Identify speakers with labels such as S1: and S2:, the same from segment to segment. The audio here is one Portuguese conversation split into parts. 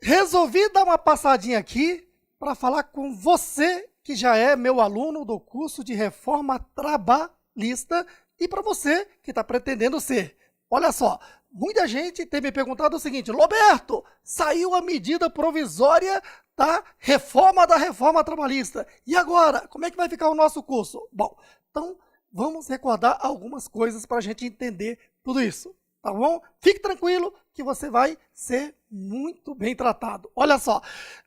S1: Resolvi dar uma passadinha aqui para falar com você que já é meu aluno do curso de Reforma Trabalhista e para você que está pretendendo ser. Olha só, muita gente tem me perguntado o seguinte: Roberto, saiu a medida provisória da reforma trabalhista. E agora, como é que vai ficar o nosso curso? Bom, então vamos recordar algumas coisas para a gente entender tudo isso. Tá bom? Fique tranquilo que você vai ser muito bem tratado. Olha só,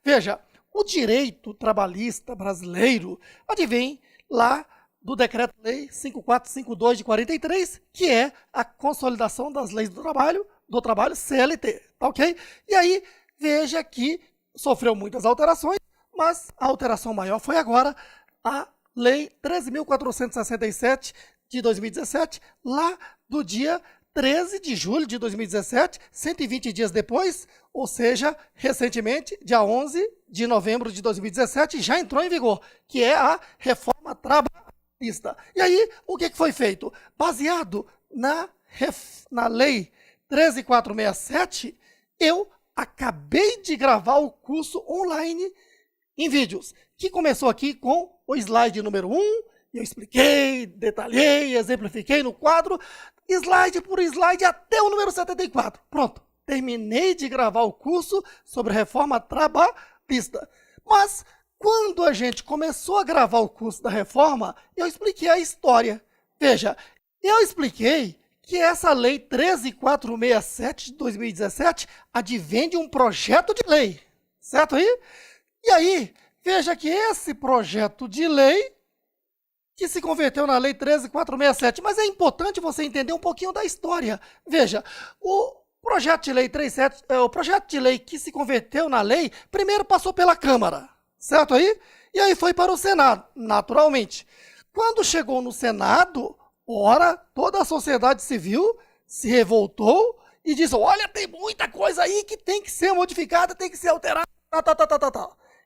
S1: veja, o direito trabalhista brasileiro advém lá do Decreto-Lei 5452 de 43, que é a consolidação das leis do trabalho CLT, tá ok? E aí, veja que sofreu muitas alterações, mas a alteração maior foi agora a Lei 13.467 de 2017, lá do dia 13 de julho de 2017, 120 dias depois, ou seja, recentemente, dia 11 de novembro de 2017, já entrou em vigor, que é a reforma trabalhista. E aí, o que foi feito? Baseado na Lei 13.467, eu acabei de gravar o curso online em vídeos, que começou aqui com o slide número 1, eu expliquei, detalhei, exemplifiquei no quadro, slide por slide até o número 74. Pronto, terminei de gravar o curso sobre reforma trabalhista. Mas, quando a gente começou a gravar o curso da reforma, eu expliquei a história. Veja, eu expliquei que essa lei 13.467 de 2017 advém de um projeto de lei, certo aí? E aí, veja que esse projeto de lei que se converteu na Lei 13.467, mas é importante você entender um pouquinho da história. Veja, o projeto de lei 37, o projeto de lei que se converteu na lei, primeiro passou pela Câmara, certo aí? E aí foi para o Senado, naturalmente. Quando chegou no Senado, ora, toda a sociedade civil se revoltou e disse: olha, tem muita coisa aí que tem que ser modificada, tem que ser alterada,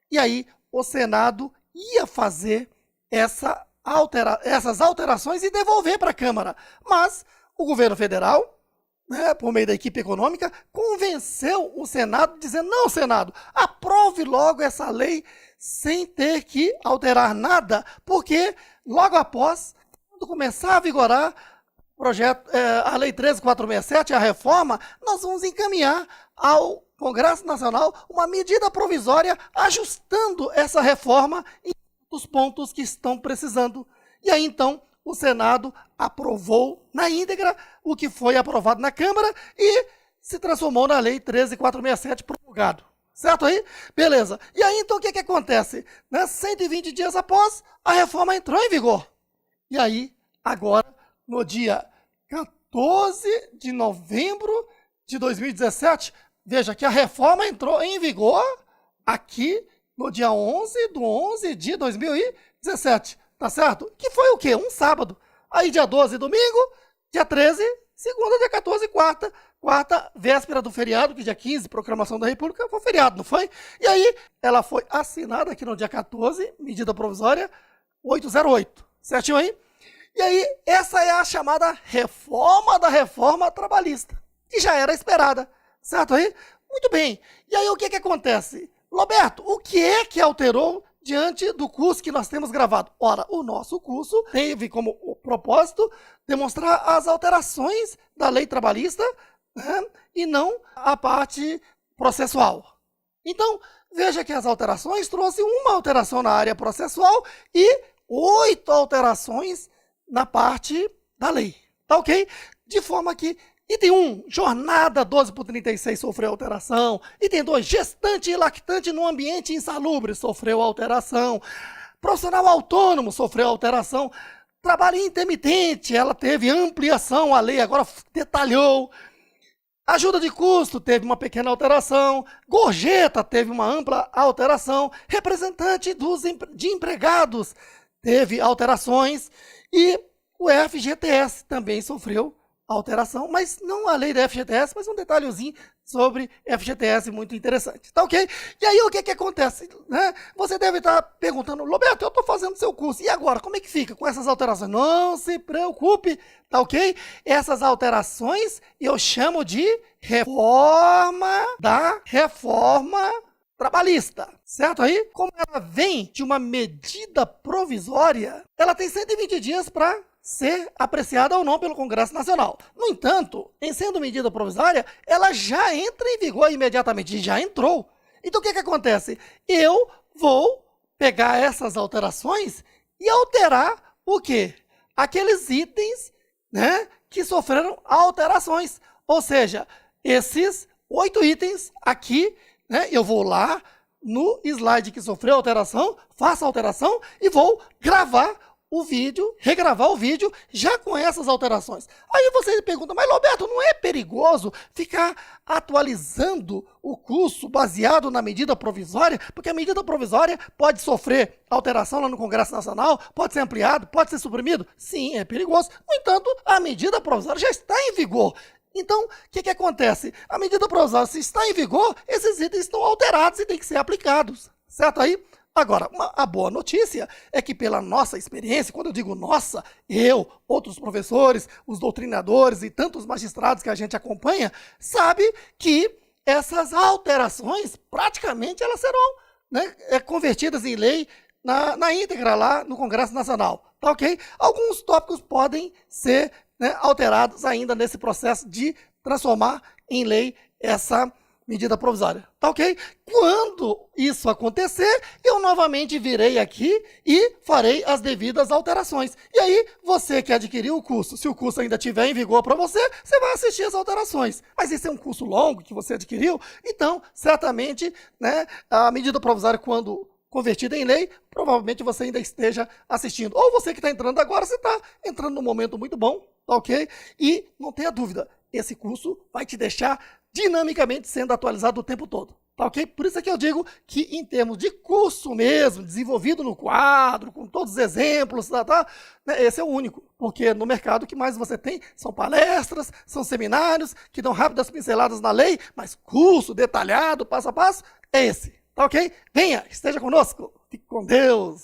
S1: E aí o Senado ia fazer essas alterações e devolver para a Câmara. Mas o governo federal, por meio da equipe econômica, convenceu o Senado, dizendo: não, Senado, aprove logo essa lei sem ter que alterar nada, porque logo após, quando começar a vigorar a Lei 13.467, a reforma, nós vamos encaminhar ao Congresso Nacional uma medida provisória ajustando essa reforma dos pontos que estão precisando. E aí, então, o Senado aprovou na íntegra o que foi aprovado na Câmara e se transformou na Lei 13.467 promulgado. Certo aí? Beleza. E aí, então, o que acontece? 120 dias após, a reforma entrou em vigor. E aí, agora, no dia 14 de novembro de 2017, veja que a reforma entrou em vigor aqui no dia 11 de 11 de 2017, tá certo? Que foi o quê? Um sábado. Aí dia 12, domingo, dia 13, segunda, dia 14, quarta, véspera do feriado, que dia 15, proclamação da República, foi feriado, não foi? E aí ela foi assinada aqui no dia 14, medida provisória 808, certinho aí? E aí, essa é a chamada reforma da reforma trabalhista, que já era esperada, certo aí? Muito bem. E aí, o que acontece? Roberto, o que é que alterou diante do curso que nós temos gravado? Ora, o nosso curso teve como propósito demonstrar as alterações da lei trabalhista, e não a parte processual. Então, veja que as alterações trouxe uma alteração na área processual e 8 alterações na parte da lei. Tá ok? De forma que item 1, jornada 12/36 sofreu alteração. Item 2, gestante e lactante no ambiente insalubre sofreu alteração. Profissional autônomo sofreu alteração. Trabalho intermitente, ela teve ampliação, a lei agora detalhou. Ajuda de custo teve uma pequena alteração. Gorjeta teve uma ampla alteração. Representante de empregados teve alterações. E o FGTS também sofreu alteração, mas não a lei da FGTS, mas um detalhezinho sobre FGTS muito interessante, tá ok? E aí o que que acontece, né? Você deve estar perguntando, Roberto, eu estou fazendo seu curso, e agora, como é que fica com essas alterações? Não se preocupe, tá ok? Essas alterações eu chamo de reforma trabalhista, certo aí? Como ela vem de uma medida provisória, ela tem 120 dias para ser apreciada ou não pelo Congresso Nacional. No entanto, em sendo medida provisória, ela já entra em vigor imediatamente, já entrou. Então, o que que acontece? Eu vou pegar essas alterações e alterar o quê? Aqueles itens, né, que sofreram alterações. Ou seja, esses 8 itens aqui, né, eu vou lá no slide que sofreu alteração, faço a alteração e vou gravar o vídeo, regravar o vídeo já com essas alterações. Aí você pergunta, mas Roberto, não é perigoso ficar atualizando o curso baseado na medida provisória? Porque a medida provisória pode sofrer alteração lá no Congresso Nacional, pode ser ampliado, pode ser suprimido? Sim, é perigoso. No entanto, a medida provisória já está em vigor. Então, o que que acontece? A medida provisória, se está em vigor, esses itens estão alterados e têm que ser aplicados. Certo aí? Agora, a boa notícia é que pela nossa experiência, quando eu digo nossa, eu, outros professores, os doutrinadores e tantos magistrados que a gente acompanha, sabe que essas alterações, praticamente, elas serão, né, convertidas em lei na íntegra lá no Congresso Nacional, tá ok? Alguns tópicos podem ser, né, alterados ainda nesse processo de transformar em lei essa medida provisória, tá ok? Quando isso acontecer, eu novamente virei aqui e farei as devidas alterações. E aí, você que adquiriu o curso, se o curso ainda estiver em vigor para você, você vai assistir as alterações. Mas esse é um curso longo que você adquiriu, então, certamente, né, a medida provisória, quando convertida em lei, provavelmente você ainda esteja assistindo. Ou você que está entrando agora, você está entrando num momento muito bom, tá ok? E não tenha dúvida, esse curso vai te deixar dinamicamente sendo atualizado o tempo todo, tá ok? Por isso é que eu digo que em termos de curso mesmo, desenvolvido no quadro, com todos os exemplos, né, esse é o único, porque no mercado o que mais você tem são palestras, são seminários que dão rápidas pinceladas na lei, mas curso detalhado, passo a passo, é esse, tá ok? Venha, esteja conosco, fique com Deus!